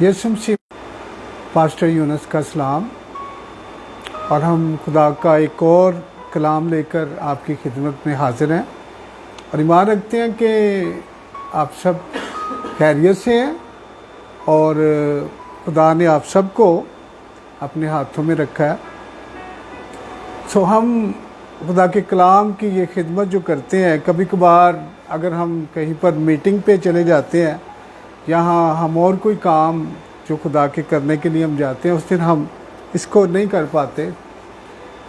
यीशु मसीह pastor Yunus का सलाम। और हम खुदा का एक और कलाम लेकर आपकी खिदमत में हाजिर हैं और ईमान रखते हैं कि आप सब खैरियत से हैं और खुदा ने आप सबको अपने हाथों में रखा है। हम खुदा के कलाम की ये खिदमत जो करते हैं, कभी कभार अगर हम कहीं पर मीटिंग पे चले जाते हैं, यहाँ हम और कोई काम जो खुदा के करने के लिए हम जाते हैं, उस दिन हम इसको नहीं कर पाते।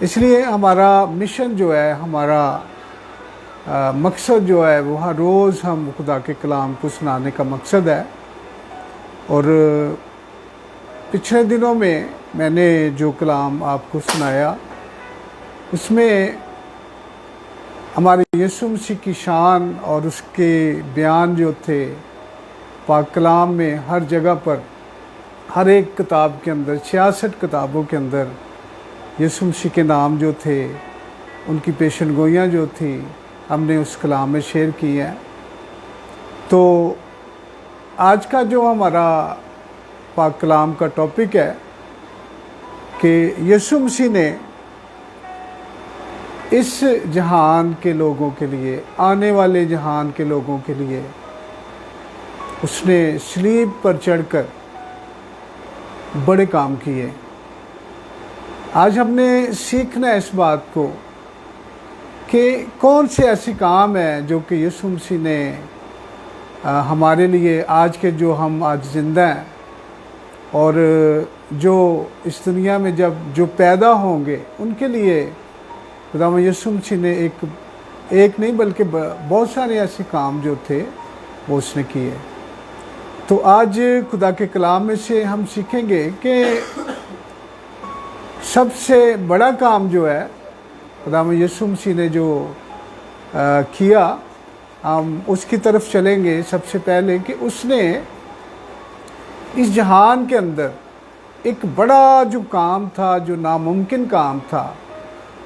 इसलिए हमारा मिशन जो है, हमारा मकसद जो है, वो हर रोज़ हम खुदा के कलाम को सुनाने का मकसद है। और पिछले दिनों में मैंने जो कलाम आपको सुनाया, उसमें हमारे यीशु मसीह की शान और उसके बयान जो थे पाक कलाम में हर जगह पर, हर एक किताब के अंदर, 66 किताबों के अंदर यीशु मसीह के नाम जो थे, उनकी पेशनगोइयाँ जो थी, हमने उस कलाम में शेयर की हैं। तो आज का जो हमारा पाक कलाम का टॉपिक है कि यीशु मसीह ने इस जहान के लोगों के लिए, आने वाले जहान के लोगों के लिए, उसने सलीब पर चढ़कर बड़े काम किए। आज हमने सीखना है इस बात को कि कौन से ऐसे काम हैं जो कि यीशु मसीह ने हमारे लिए, आज के जो हम आज जिंदा हैं और जो इस दुनिया में जब जो पैदा होंगे, उनके लिए खुदा यीशु मसीह ने एक नहीं बल्कि बहुत सारे ऐसे काम जो थे वो उसने किए। तो आज खुदा के कलाम में से हम सीखेंगे कि सबसे बड़ा काम जो है खुदा यीशु मसीह ने जो किया, हम उसकी तरफ चलेंगे। सबसे पहले कि उसने इस जहान के अंदर एक बड़ा जो काम था, जो नामुमकिन काम था,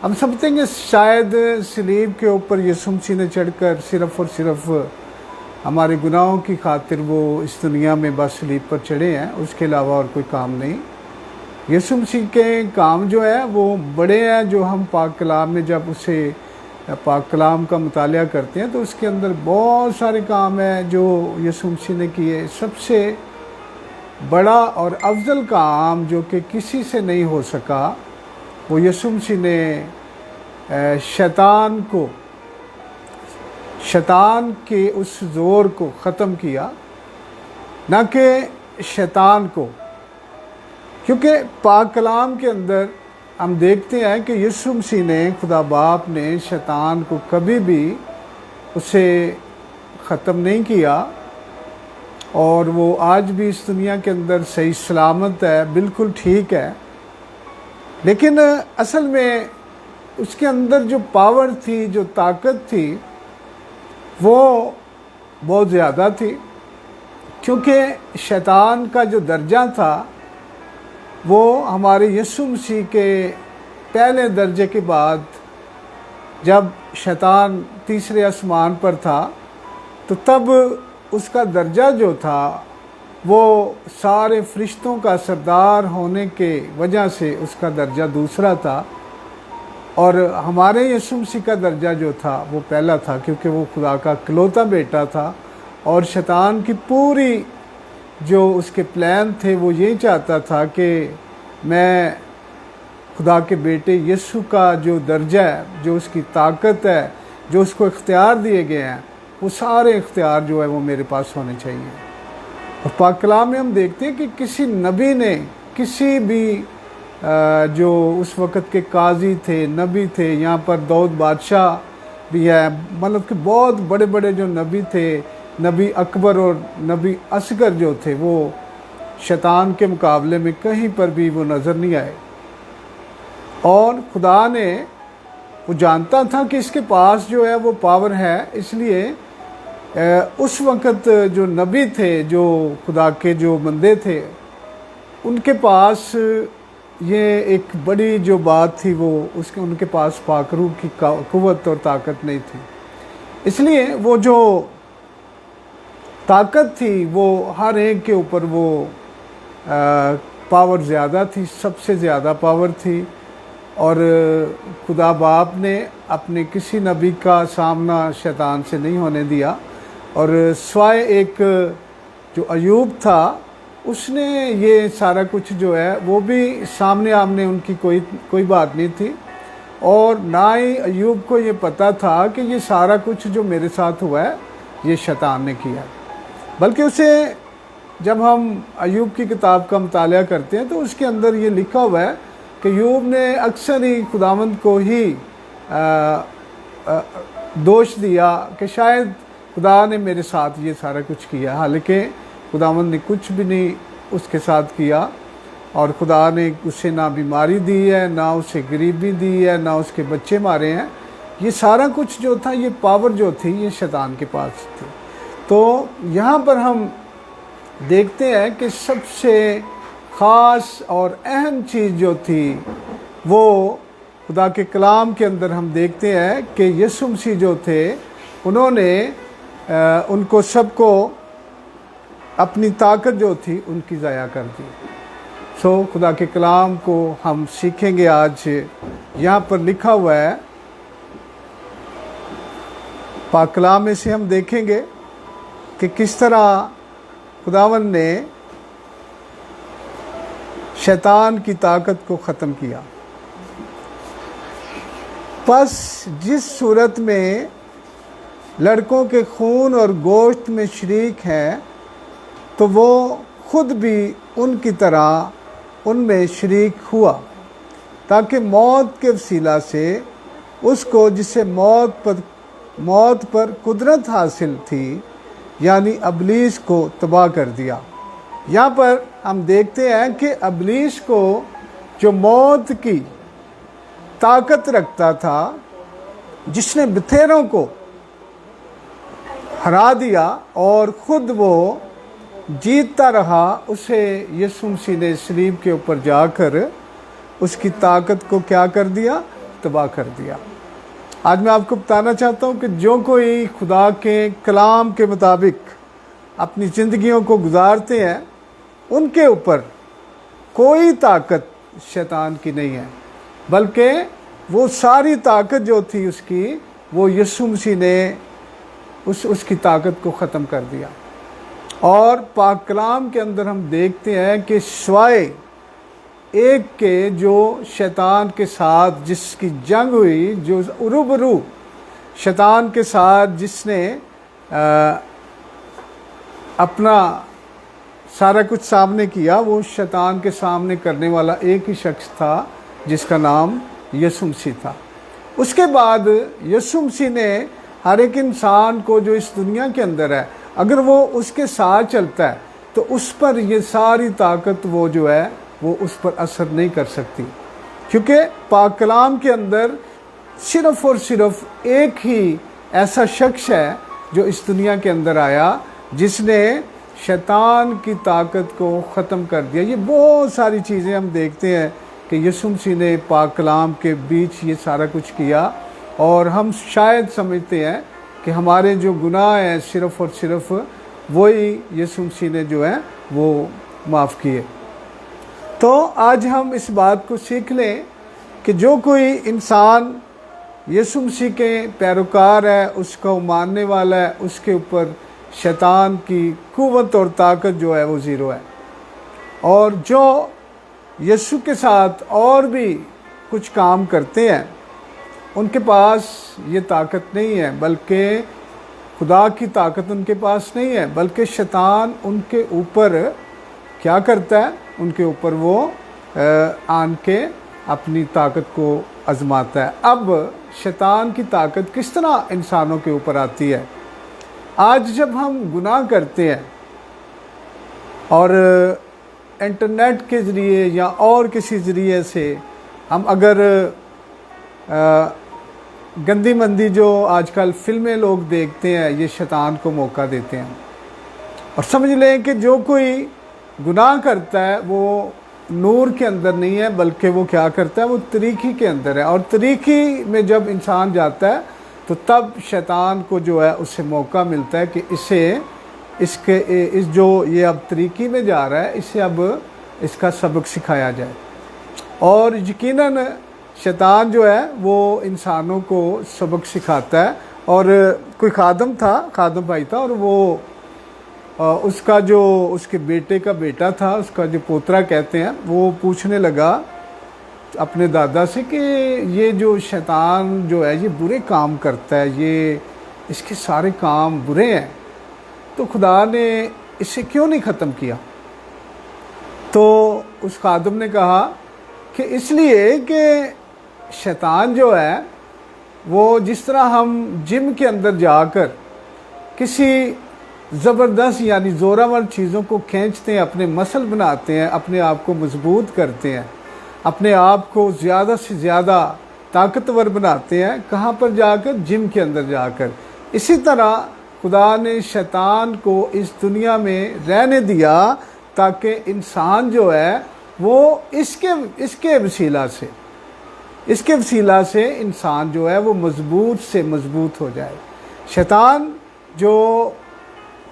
हम समझते हैं शायद सलीब के ऊपर यीशु मसीह ने चढ़कर सिर्फ़ और सिर्फ हमारे गुनाहों की खातिर वो इस दुनिया में बस सलीब पर चढ़े हैं, उसके अलावा और कोई काम नहीं। यीशु मसीह के काम जो है वो बड़े हैं, जो हम पाक कलाम में जब उसे पाक कलाम का मुतालिया करते हैं तो उसके अंदर बहुत सारे काम हैं जो यीशु मसीह ने किए। सबसे बड़ा और अफजल काम जो कि किसी से नहीं हो सका, वो यीशु मसीह ने शैतान के उस ज़ोर को ख़त्म किया, ना कि शैतान को। क्योंकि पाक कलाम के अंदर हम देखते हैं कि यीशु मसीह ने, खुदा बाप ने शैतान को कभी भी उसे ख़त्म नहीं किया और वो आज भी इस दुनिया के अंदर सही सलामत है, बिल्कुल ठीक है। लेकिन असल में उसके अंदर जो पावर थी, जो ताकत थी, वो बहुत ज़्यादा थी। क्योंकि शैतान का जो दर्जा था वो हमारे यीशु मसीह के पहले दर्जे के बाद, जब शैतान तीसरे आसमान पर था, तो तब उसका दर्जा जो था वो सारे फरिश्तों का सरदार होने के वजह से उसका दर्जा दूसरा था। और हमारे यीशु मसीह का दर्जा जो था वो पहला था, क्योंकि वो खुदा का इकलौता बेटा था। और शैतान की पूरी जो उसके प्लान थे वो यही चाहता था कि मैं खुदा के बेटे यीशु का जो दर्जा है, जो उसकी ताकत है, जो उसको इख्तियार दिए गए हैं, वो सारे इख्तियार जो है वो मेरे पास होने चाहिए। और पाक कलाम में हम देखते हैं कि किसी नबी ने, किसी भी जो उस वक़्त के काजी थे, नबी थे, यहाँ पर दाऊद बादशाह भी है, मतलब कि बहुत बड़े बड़े जो नबी थे, नबी अकबर और नबी असगर जो थे, वो शैतान के मुकाबले में कहीं पर भी वो नज़र नहीं आए। और खुदा ने, वो जानता था कि इसके पास जो है वो पावर है, इसलिए उस वक़्त जो नबी थे, जो खुदा के जो बंदे थे, उनके पास ये एक बड़ी जो बात थी, वो उनके पास पाक रूह की कुव्वत और ताकत नहीं थी। इसलिए वो जो ताकत थी वो हर एक के ऊपर वो पावर ज़्यादा थी, सबसे ज़्यादा पावर थी। और खुदा बाप ने अपने किसी नबी का सामना शैतान से नहीं होने दिया। और स्वाय एक जो अयूब था उसने ये सारा कुछ जो है वो भी सामने आमने उनकी कोई बात नहीं थी। और ना ही अयूब को ये पता था कि ये सारा कुछ जो मेरे साथ हुआ है ये शैतान ने किया। बल्कि उसे जब हम अयूब की किताब का मुताला करते हैं तो उसके अंदर ये लिखा हुआ है कि अयूब ने अक्सर ही खुदावंद को ही दोष दिया कि शायद खुदा ने मेरे साथ ये सारा कुछ किया। हालांकि खुदावंद ने कुछ भी नहीं उसके साथ किया। और खुदा ने उसे ना बीमारी दी है, ना उसे गरीबी दी है, ना उसके बच्चे मारे हैं। ये सारा कुछ जो था, ये पावर जो थी, ये शैतान के पास थी। तो यहाँ पर हम देखते हैं कि सबसे ख़ास और अहम चीज़ जो थी वो खुदा के कलाम के अंदर हम देखते हैं कि यीशु मसीह जो थे उन्होंने उनको सबको अपनी ताकत जो थी उनकी ज़ाया कर दी। सो खुदा के कलाम को हम सीखेंगे आज। यहाँ पर लिखा हुआ है पाक कलाम में से हम देखेंगे कि किस तरह खुदावंद ने शैतान की ताकत को ख़त्म किया। बस जिस सूरत में लड़कों के खून और गोश्त में शरीक हैं तो वो खुद भी उनकी तरह उनमें शरीक हुआ, ताकि मौत के वसीला से उसको जिसे मौत पर कुदरत हासिल थी यानी अबलीस को तबाह कर दिया। यहाँ पर हम देखते हैं कि अबलीस को जो मौत की ताकत रखता था, जिसने बथेरों को हरा दिया और ख़ुद वो जीतता रहा, उसे यीशु मसीह ने सलीब के ऊपर जाकर उसकी ताकत को क्या कर दिया? तबाह कर दिया। आज मैं आपको बताना चाहता हूँ कि जो कोई खुदा के कलाम के मुताबिक अपनी ज़िंदगियों को गुजारते हैं उनके ऊपर कोई ताकत शैतान की नहीं है, बल्कि वो सारी ताकत जो थी उसकी, वो यीशु मसीह ने उसकी ताकत को ख़त्म कर दिया। और पाक कलाम के अंदर हम देखते हैं कि स्वाय एक के जो शैतान के साथ जिसकी जंग हुई, जो उरूबरू शैतान के साथ जिसने अपना सारा कुछ सामने किया, वो शैतान के सामने करने वाला एक ही शख्स था जिसका नाम यीशु मसीह था। उसके बाद यीशु मसीह ने हर एक इंसान को जो इस दुनिया के अंदर है, अगर वो उसके साथ चलता है तो उस पर ये सारी ताकत वो जो है वो उस पर असर नहीं कर सकती, क्योंकि पाक कलाम के अंदर सिर्फ़ और सिर्फ एक ही ऐसा शख्स है जो इस दुनिया के अंदर आया जिसने शैतान की ताकत को ख़त्म कर दिया। ये बहुत सारी चीज़ें हम देखते हैं कि यीशु मसीह ने पाक कलाम के बीच ये सारा कुछ किया, और हम शायद समझते हैं कि हमारे जो गुनाह हैं सिर्फ़ और सिर्फ वही यीशु मसीह ने जो है वो माफ़ किए। तो आज हम इस बात को सीख लें कि जो कोई इंसान यीशु मसीह के पैरोकार है, उसको मानने वाला है, उसके ऊपर शैतान की कुव्वत और ताकत जो है वो ज़ीरो है। और जो यीशु के साथ और भी कुछ काम करते हैं उनके पास ये ताकत नहीं है, बल्कि खुदा की ताकत उनके पास नहीं है, बल्कि शैतान उनके ऊपर क्या करता है? उनके ऊपर वो आन के अपनी ताकत को आजमाता है। अब शैतान की ताकत किस तरह इंसानों के ऊपर आती है? आज जब हम गुनाह करते हैं और इंटरनेट के ज़रिए या और किसी ज़रिए से हम अगर गंदी मंदी जो आजकल फिल्में लोग देखते हैं, ये शैतान को मौका देते हैं। और समझ लें कि जो कोई गुनाह करता है वो नूर के अंदर नहीं है, बल्कि वो क्या करता है? वो तरीकी के अंदर है। और तरीकी में जब इंसान जाता है तो तब शैतान को जो है उससे मौका मिलता है कि इस जो ये अब तरीकी में जा रहा है, इसे अब इसका सबक सिखाया जाए। और यकीनन शैतान जो है वो इंसानों को सबक सिखाता है। और कोई खादम भाई था, और वो उसका जो उसके बेटे का बेटा था, उसका जो पोतरा कहते हैं, वो पूछने लगा अपने दादा से कि ये जो शैतान जो है ये बुरे काम करता है, ये इसके सारे काम बुरे हैं, तो खुदा ने इसे क्यों नहीं ख़त्म किया? तो उस खादम ने कहा कि इसलिए कि शैतान जो है वो जिस तरह हम जिम के अंदर जाकर किसी ज़बरदस्त यानी ज़ोरावर चीज़ों को खींचते हैं, अपने मसल बनाते हैं, अपने आप को मजबूत करते हैं, अपने आप को ज़्यादा से ज़्यादा ताकतवर बनाते हैं, कहाँ पर जाकर? जिम के अंदर जाकर। इसी तरह खुदा ने शैतान को इस दुनिया में रहने दिया ताकि इंसान जो है वो इसके वसीला से इंसान जो है वो मजबूत से मजबूत हो जाए। शैतान जो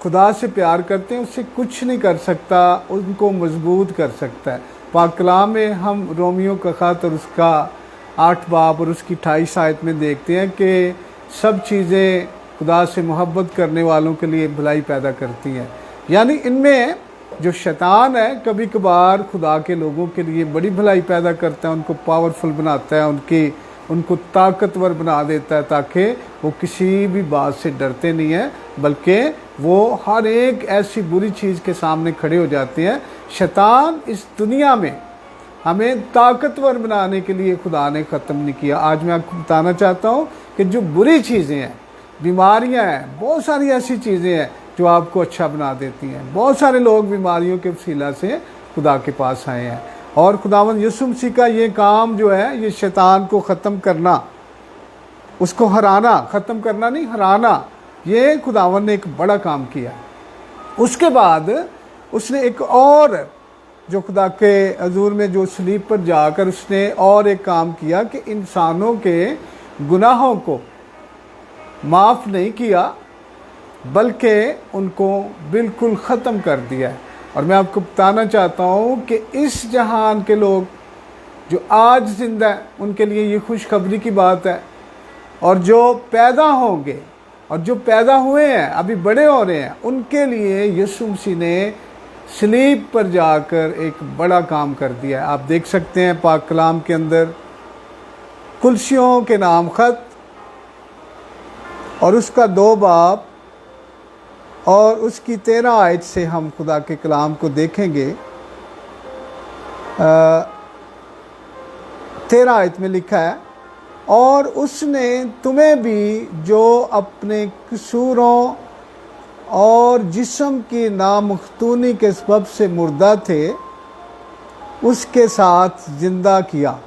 खुदा से प्यार करते हैं उससे कुछ नहीं कर सकता, उनको मजबूत कर सकता है। पाक कलाम में हम रोमियो का ख़त और उसका 8 बाब और उसकी 28 आयत में देखते हैं कि सब चीज़ें खुदा से मोहब्बत करने वालों के लिए भलाई पैदा करती हैं। यानी इनमें जो शैतान है कभी कभार खुदा के लोगों के लिए बड़ी भलाई पैदा करता है, उनको पावरफुल बनाता है, उनको ताकतवर बना देता है ताकि वो किसी भी बात से डरते नहीं हैं, बल्कि वो हर एक ऐसी बुरी चीज़ के सामने खड़े हो जाते हैं। शैतान इस दुनिया में हमें ताकतवर बनाने के लिए खुदा ने ख़त्म नहीं किया। आज मैं आपको बताना चाहता हूँ कि जो बुरी चीज़ें हैं, बीमारियाँ हैं, बहुत सारी ऐसी चीज़ें हैं जो आपको अच्छा बना देती हैं। बहुत सारे लोग बीमारियों के वसीला से खुदा के पास आए हैं, और खुदावंद यीशु मसीह का ये काम जो है, ये शैतान को ख़त्म करना, उसको हराना, ख़त्म करना नहीं हराना, ये खुदावंद ने एक बड़ा काम किया। उसके बाद उसने एक और जो खुदा के हजूर में जो सलीब पर जाकर उसने और एक काम किया कि इंसानों के गुनाहों को माफ़ नहीं किया बल्कि उनको बिल्कुल ख़त्म कर दिया है। और मैं आपको बताना चाहता हूँ कि इस जहान के लोग जो आज जिंदा हैं उनके लिए ये खुशखबरी की बात है, और जो पैदा होंगे और जो पैदा हुए हैं अभी बड़े हो रहे हैं उनके लिए यीशु मसीह ने सलीब पर जाकर एक बड़ा काम कर दिया है। आप देख सकते हैं पाक कलाम के अंदर कुलसियों के नाम ख़त और उसका 2 बाब और उसकी 13 आयत से हम खुदा के कलाम को देखेंगे। 13 आयत में लिखा है, और उसने तुम्हें भी जो अपने कसूरों और जिस्म की नामख्तूनी के सबब से मुर्दा थे उसके साथ जिंदा किया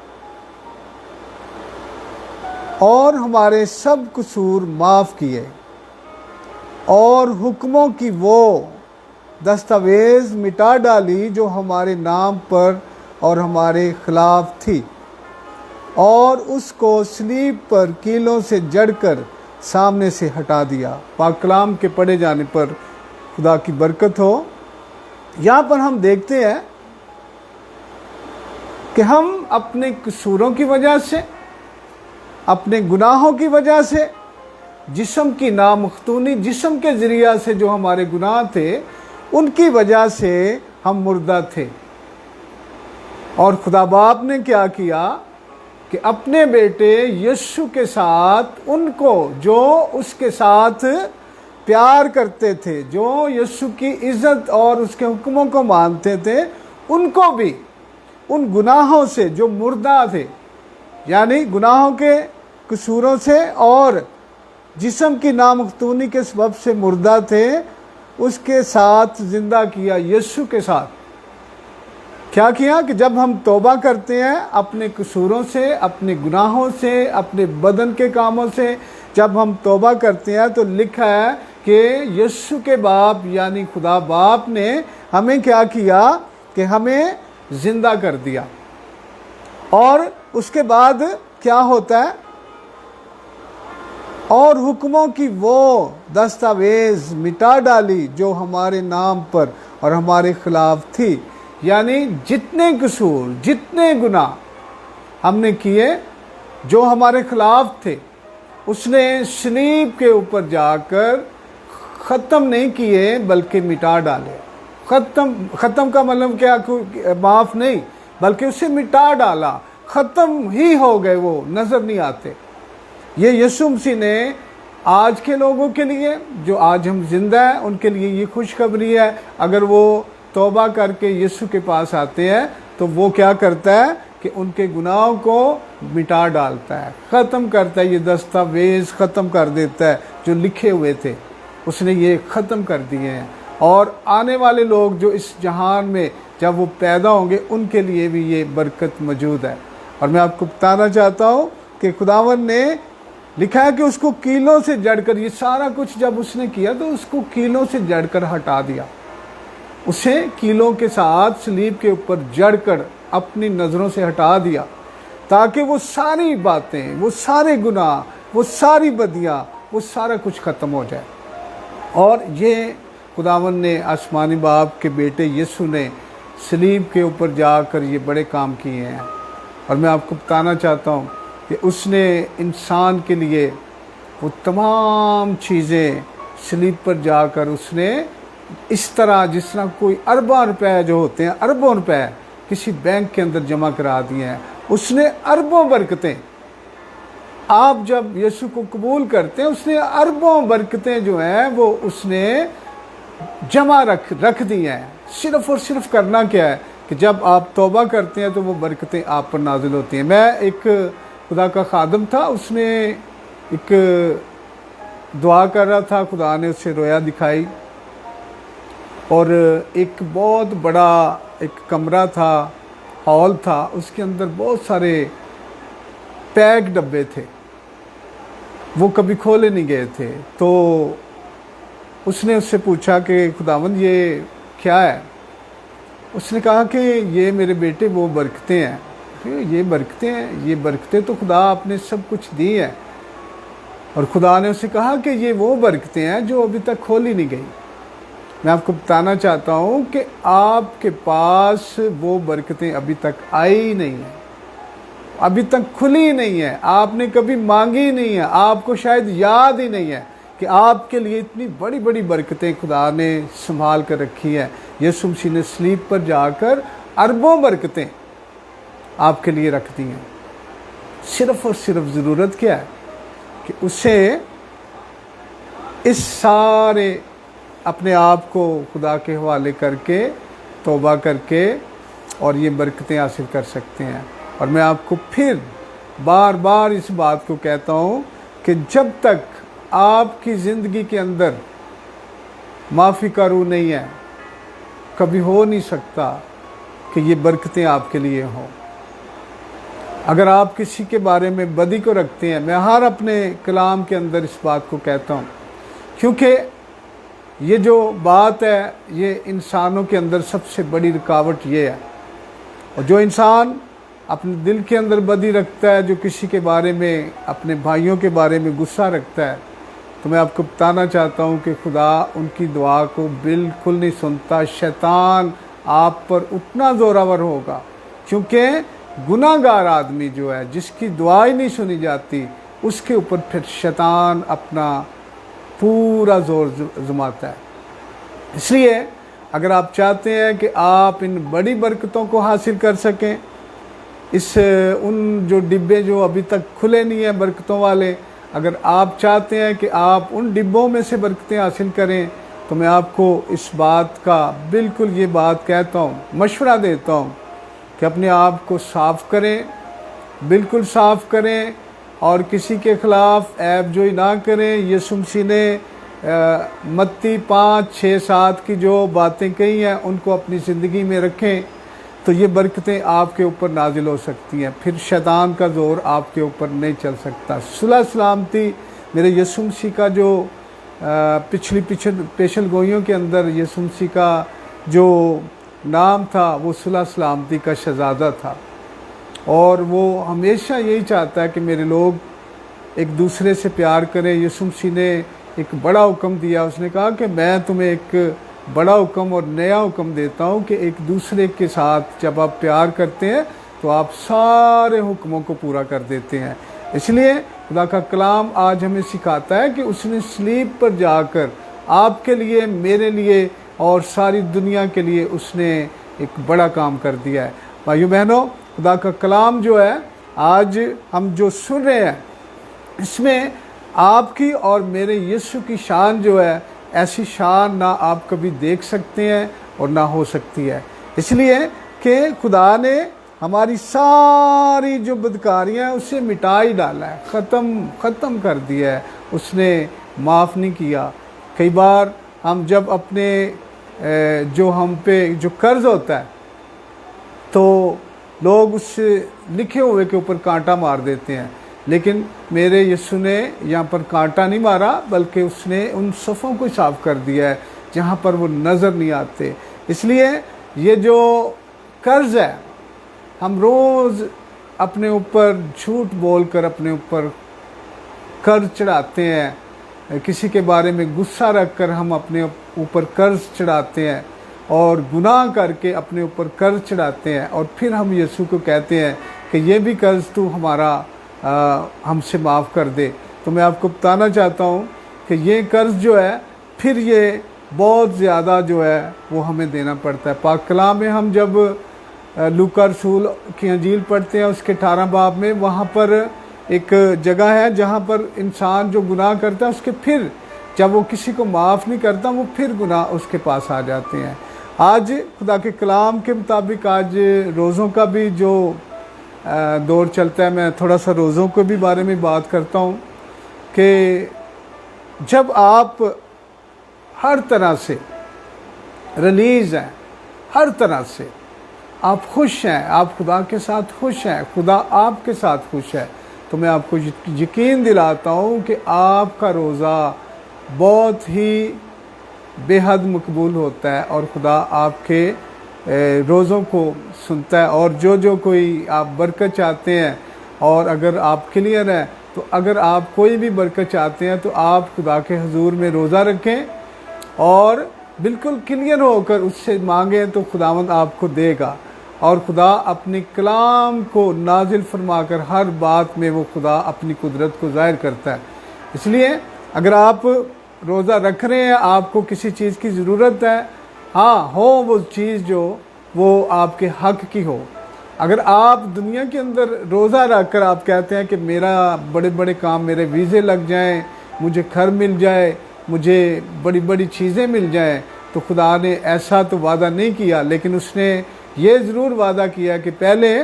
और हमारे सब कसूर माफ़ किए और हुक्मों की वो दस्तावेज़ मिटा डाली जो हमारे नाम पर और हमारे ख़िलाफ़ थी, और उसको सलीब पर कीलों से जड़कर सामने से हटा दिया। पाक कलाम के पढ़े जाने पर खुदा की बरकत हो। यहाँ पर हम देखते हैं कि हम अपने कसूरों की वजह से, अपने गुनाहों की वजह से, जिस्म की नामख्तूनी, जिस्म के ज़रिया से जो हमारे गुनाह थे उनकी वजह से हम मुर्दा थे। और खुदा बाप ने क्या किया कि अपने बेटे यीशु के साथ उनको जो उसके साथ प्यार करते थे, जो यीशु की इज़्ज़त और उसके हुक्मों को मानते थे, उनको भी उन गुनाहों से जो मुर्दा थे, यानी गुनाहों के कसूरों से और जिस्म की नामख्तूनी के सबब से मुर्दा थे, उसके साथ ज़िंदा किया। यीशु के साथ क्या किया कि जब हम तौबा करते हैं अपने कसूरों से, अपने गुनाहों से, अपने बदन के कामों से, जब हम तौबा करते हैं तो लिखा है कि यीशु के बाप यानी खुदा बाप ने हमें क्या किया कि हमें ज़िंदा कर दिया। और उसके बाद क्या होता है, और हुक्मों की वो दस्तावेज़ मिटा डाली जो हमारे नाम पर और हमारे ख़िलाफ़ थी। यानी जितने कसूर, जितने गुनाह हमने किए जो हमारे खिलाफ थे, उसने सलीब के ऊपर जाकर ख़त्म नहीं किए बल्कि मिटा डाले। ख़त्म का मतलब क्या, माफ़ नहीं, बल्कि उसे मिटा डाला, ख़त्म ही हो गए, वो नज़र नहीं आते। ये यीशु मसीह ने आज के लोगों के लिए, जो आज हम जिंदा हैं, उनके लिए ये खुशखबरी है। अगर वो तौबा करके यीशु के पास आते हैं तो वो क्या करता है कि उनके गुनाहों को मिटा डालता है, ख़त्म करता है। ये दस्तावेज़ ख़त्म कर देता है जो लिखे हुए थे, उसने ये ख़त्म कर दिए हैं। और आने वाले लोग जो इस जहान में जब वो पैदा होंगे, उनके लिए भी ये बरकत मौजूद है। और मैं आपको बताना चाहता हूँ कि खुदावन ने लिखा है कि उसको कीलों से जड़कर, ये सारा कुछ जब उसने किया तो उसको कीलों से जड़कर हटा दिया। उसे कीलों के साथ सलीब के ऊपर जड़कर अपनी नज़रों से हटा दिया, ताकि वो सारी बातें, वो सारे गुनाह, वो सारी बदियाँ, वो सारा कुछ ख़त्म हो जाए। और ये खुदावन ने, आसमानी बाप के बेटे यीशु ने सलीब के ऊपर जाकर ये बड़े काम किए हैं। और मैं आपको बताना चाहता हूँ कि उसने इंसान के लिए वो तमाम चीज़ें सलीब पर जाकर उसने इस तरह, जिस तरह कोई अरबों रुपए जो होते हैं, अरबों रुपए किसी बैंक के अंदर जमा करा दिए हैं, उसने अरबों बरकतें, आप जब यीशु को कबूल करते हैं, उसने अरबों बरकतें जो हैं वो उसने जमा रख दी हैं। सिर्फ और सिर्फ करना क्या है कि जब आप तौबा करते हैं तो वो बरकतें आप पर नाजिल होती हैं। मैं एक खुदा का खादम था, उसने एक दुआ कर रहा था, खुदा ने उसे रोया दिखाई, और एक बहुत बड़ा एक कमरा था, हॉल था, उसके अंदर बहुत सारे पैक डब्बे थे, वो कभी खोले नहीं गए थे। तो उसने उससे पूछा कि खुदावंद ये क्या है? उसने कहा कि ये मेरे बेटे वो बरकतें हैं। ये बरकतें हैं? ये बरकतें तो खुदा आपने सब कुछ दी है। और खुदा ने उसे कहा कि ये वो बरकतें हैं जो अभी तक खोली नहीं गई। मैं आपको बताना चाहता हूँ कि आपके पास वो बरकतें अभी तक आई नहीं हैं, अभी तक खुली नहीं है, आपने कभी मांगी नहीं है, आपको शायद याद ही नहीं है कि आपके लिए इतनी बड़ी बड़ी बरकतें खुदा ने संभाल कर रखी है। यीशु मसीह ने सलीब पर जाकर अरबों बरकतें आपके लिए रख दी हैं। सिर्फ और सिर्फ ज़रूरत क्या है कि उसे इस सारे अपने आप को खुदा के हवाले करके, तौबा करके, और ये बरकतें हासिल कर सकते हैं। और मैं आपको फिर बार बार इस बात को कहता हूँ कि जब तक आपकी ज़िंदगी के अंदर माफ़ी का रूह नहीं है, कभी हो नहीं सकता कि ये बरकतें आपके लिए हों। अगर आप किसी के बारे में बदी को रखते हैं, मैं हर अपने कलाम के अंदर इस बात को कहता हूँ, क्योंकि ये जो बात है, ये इंसानों के अंदर सबसे बड़ी रुकावट ये है। और जो इंसान अपने दिल के अंदर बदी रखता है, जो किसी के बारे में, अपने भाइयों के बारे में गुस्सा रखता है, तो मैं आपको बताना चाहता हूँ कि खुदा उनकी दुआ को बिल्कुल नहीं सुनता। शैतान आप पर उतना ज़ोरावर होगा, क्योंकि गुनाहगार आदमी जो है, जिसकी दुआ ही नहीं सुनी जाती, उसके ऊपर फिर शैतान अपना पूरा जोर जमाता है। इसलिए अगर आप चाहते हैं कि आप इन बड़ी बरकतों को हासिल कर सकें, इस उन जो डिब्बे जो अभी तक खुले नहीं हैं बरकतों वाले, अगर आप चाहते हैं कि आप उन डिब्बों में से बरकतें हासिल करें, तो मैं आपको इस बात का बिल्कुल ये बात कहता हूँ, मशवरा देता हूँ कि अपने आप को साफ़ करें, बिल्कुल साफ़ करें, और किसी के ख़िलाफ़ ऐब जोई ना करें। यीशु मसीह ने मत्ती 5:6-7 की जो बातें कही हैं, उनको अपनी ज़िंदगी में रखें, तो ये बरकतें आपके ऊपर नाजिल हो सकती हैं। फिर शैतान का ज़ोर आपके ऊपर नहीं चल सकता। सुलह सलामती, मेरे यीशु मसीह का जो पिछली पेशल गोइयों के अंदर यीशु मसीह का जो नाम था, वो सुलह सलामती का शहज़ादा था, और वो हमेशा यही चाहता है कि मेरे लोग एक दूसरे से प्यार करें। यीशु मसीह ने एक बड़ा हुक्म दिया, उसने कहा कि मैं तुम्हें एक बड़ा हुक्म और नया हुक्म देता हूँ कि एक दूसरे के साथ जब आप प्यार करते हैं तो आप सारे हुक्मों को पूरा कर देते हैं। इसलिए खुदा का कलाम आज हमें सिखाता है कि उसने सलीब पर जाकर आपके लिए, मेरे लिए और सारी दुनिया के लिए उसने एक बड़ा काम कर दिया है। भाइयों बहनों, खुदा का कलाम जो है आज हम जो सुन रहे हैं, इसमें आपकी और मेरे यीशु की शान जो है, ऐसी शान ना आप कभी देख सकते हैं और ना हो सकती है। इसलिए कि खुदा ने हमारी सारी जो बदकारियाँ हैं उसे मिटा ही डाला है, ख़त्म कर दिया है, उसने माफ़ नहीं किया। कई बार हम जब अपने जो हम पे जो कर्ज़ होता है तो लोग उस लिखे हुए के ऊपर कांटा मार देते हैं, लेकिन मेरे यीशु ने यहाँ पर कांटा नहीं मारा, बल्कि उसने उन सफ़ों को साफ कर दिया है जहाँ पर वो नज़र नहीं आते। इसलिए ये जो कर्ज़ है, हम रोज़ अपने ऊपर झूठ बोलकर अपने ऊपर कर्ज चढ़ाते हैं, किसी के बारे में गुस्सा रखकर हम अपने ऊपर कर्ज चढ़ाते हैं और गुनाह करके अपने ऊपर कर्ज चढ़ाते हैं, और फिर हम यीशु को कहते हैं कि ये भी कर्ज तू हमारा हमसे माफ़ कर दे। तो मैं आपको बताना चाहता हूँ कि ये कर्ज जो है फिर ये बहुत ज़्यादा जो है वो हमें देना पड़ता है। पाक कलाम में हम जब लूका रसूल की अंजील पढ़ते हैं उसके 18 बाब में, वहाँ पर एक जगह है जहाँ पर इंसान जो गुनाह करता है उसके फिर जब वो किसी को माफ़ नहीं करता, वो फिर गुनाह उसके पास आ जाते हैं। आज खुदा के कलाम के मुताबिक आज रोज़ों का भी जो दौर चलता है, मैं थोड़ा सा रोज़ों के भी बारे में बात करता हूँ कि जब आप हर तरह से रिलीज़ हैं, हर तरह से आप खुश हैं, आप खुदा के साथ खुश हैं, खुदा आपके साथ खुश है, तो मैं आपको यकीन दिलाता हूँ कि आपका रोज़ा बहुत ही बेहद मकबूल होता है और खुदा आपके रोज़ों को सुनता है। और जो कोई आप बरकत चाहते हैं, और अगर आप क्लियर हैं, तो अगर आप कोई भी बरकत चाहते हैं तो आप खुदा के हुजूर में रोज़ा रखें और बिल्कुल क्लियर होकर उससे मांगें, तो खुदावंद आपको देगा। और खुदा अपने कलाम को नाजिल फरमाकर हर बात में वो खुदा अपनी कुदरत को ज़ाहिर करता है। इसलिए अगर आप रोज़ा रख रहे हैं, आपको किसी चीज़ की ज़रूरत है, हाँ हो वो चीज़ जो वो आपके हक़ की हो। अगर आप दुनिया के अंदर रोज़ा रख कर आप कहते हैं कि मेरा बड़े बड़े काम, मेरे वीज़े लग जाएं, मुझे घर मिल जाए, मुझे बड़ी बड़ी चीज़ें मिल जाएं, तो खुदा ने ऐसा तो वादा नहीं किया, लेकिन उसने ये ज़रूर वादा किया कि पहले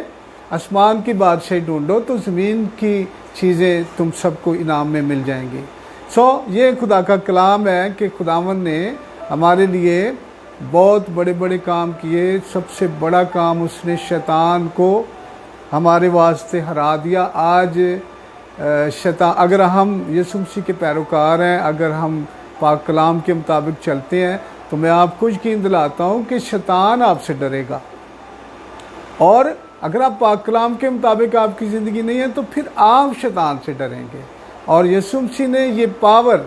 आसमान की बादशाही ढूंढो तो ज़मीन की चीज़ें तुम सबको इनाम में मिल जाएंगी। ये खुदा का कलाम है कि खुदावन ने हमारे लिए बहुत बड़े बड़े काम किए। सबसे बड़ा काम उसने शैतान को हमारे वास्ते हरा दिया। आज शैतान, अगर हम यीशु मसीह के पैरोकार हैं, अगर हम पाक कलाम के मुताबिक चलते हैं, तो मैं आपको यकीन दिलाता हूँ कि शैतान आपसे डरेगा। और अगर आप पाक कलाम के मुताबिक आपकी ज़िंदगी नहीं है, तो फिर आप शैतान से डरेंगे। और यीशु मसीह ने ये पावर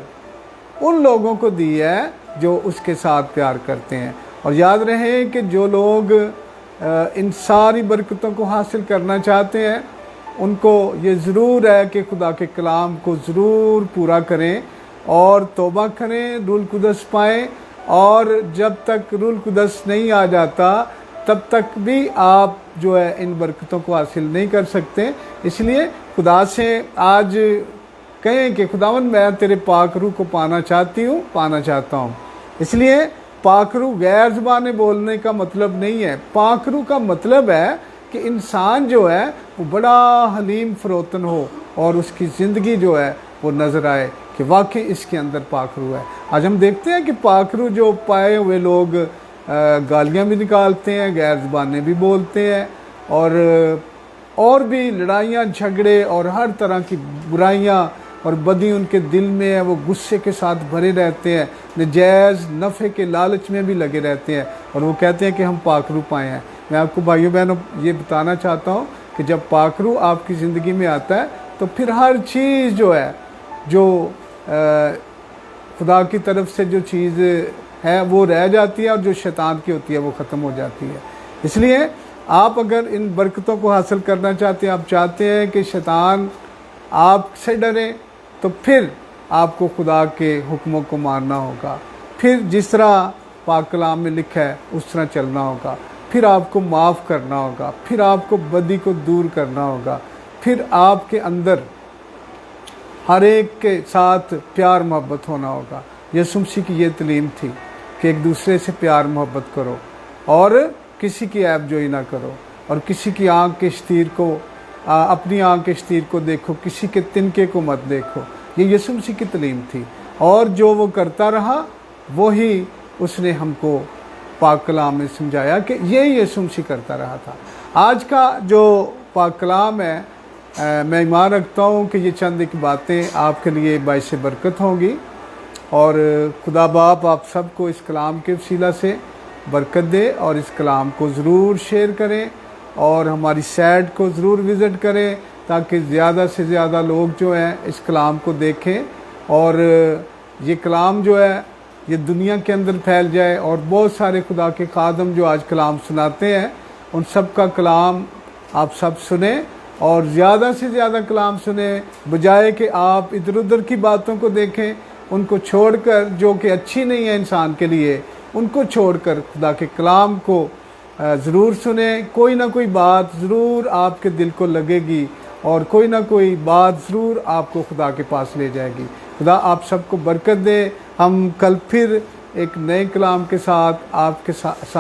उन लोगों को दी है जो उसके साथ प्यार करते हैं। और याद रहे कि जो लोग इन सारी बरकतों को हासिल करना चाहते हैं, उनको ये ज़रूर है कि खुदा के कलाम को ज़रूर पूरा करें और तौबा करें, रूल कुदस पाएँ। और जब तक रूल कुदस नहीं आ जाता, तब तक भी आप जो है इन बरकतों को हासिल नहीं कर सकते। इसलिए खुदा से आज कहें कि खुदावन मैं तेरे पाक रूह को पाना चाहता हूँ। इसलिए पाक रूह गैर ज़बानें बोलने का मतलब नहीं है। पाक रूह का मतलब है कि इंसान जो है वो बड़ा हलीम फरोतन हो और उसकी ज़िंदगी जो है वो नज़र आए कि वाकई इसके अंदर पाक रूह है। आज हम देखते हैं कि पाक रूह जो पाए हुए लोग गालियाँ भी निकालते हैं, गैर ज़बानें भी बोलते हैं, और भी लड़ाइयाँ झगड़े और हर तरह की बुराइयाँ और बदी उनके दिल में है। वो गुस्से के साथ भरे रहते हैं, नजायज़ नफ़े के लालच में भी लगे रहते हैं, और वो कहते हैं कि हम पाक रूह पाए हैं। मैं आपको भाइयों बहनों ये बताना चाहता हूँ कि जब पाक रूह आपकी ज़िंदगी में आता है, तो फिर हर चीज़ जो है, जो खुदा की तरफ से जो चीज़ है वो रह जाती है और जो शैतान की होती है वो ख़त्म हो जाती है। इसलिए आप अगर इन बरकतों को हासिल करना चाहते हैं, आप चाहते हैं कि शैतान आपसे डरे, तो फिर आपको खुदा के हुक्मों को मानना होगा, फिर जिस तरह पाक कलाम में लिखा है उस तरह चलना होगा, फिर आपको माफ़ करना होगा, फिर आपको बदी को दूर करना होगा, फिर आपके अंदर हर एक के साथ प्यार मोहब्बत होना होगा। यीशु मसीह की ये तालीम थी कि एक दूसरे से प्यार मोहब्बत करो और किसी की ऐब जोई ना करो, और किसी की आँख के शतीर को अपनी आँख के शतीर को देखो, किसी के तिनके को मत देखो। ये यीशु मसीह की तालीम थी, और जो वो करता रहा वही उसने हमको पाक कलाम में समझाया कि यही यीशु मसीह करता रहा था। आज का जो पाक कलाम है, मैं ईमान रखता हूँ कि ये चंद एक बातें आपके लिए बाइस बरकत होंगी, और खुदा बाप आप सबको इस कलाम के वसीला से बरकत दे, और इस कलाम को ज़रूर शेयर करें और हमारी साइट को ज़रूर विज़िट करें, ताकि ज़्यादा से ज़्यादा लोग जो हैं इस कलाम को देखें, और ये कलाम जो है ये दुनिया के अंदर फैल जाए, और बहुत सारे खुदा के खादम जो आज कलाम सुनाते हैं उन सब का कलाम आप सब सुने, और ज़्यादा से ज़्यादा कलाम सुने, बजाय कि आप इधर उधर की बातों को देखें, उनको छोड़कर, जो कि अच्छी नहीं है इंसान के लिए, उनको छोड़कर खुदा के कलाम को ज़रूर सुने। कोई ना कोई बात ज़रूर आपके दिल को लगेगी, और कोई ना कोई बात ज़रूर आपको खुदा के पास ले जाएगी। खुदा आप सबको बरकत दे। हम कल फिर एक नए कलाम के साथ आपके साथ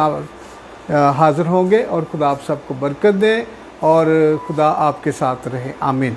हाज़िर होंगे, और खुदा आप सबको बरकत दे, और खुदा आपके साथ रहे। आमीन।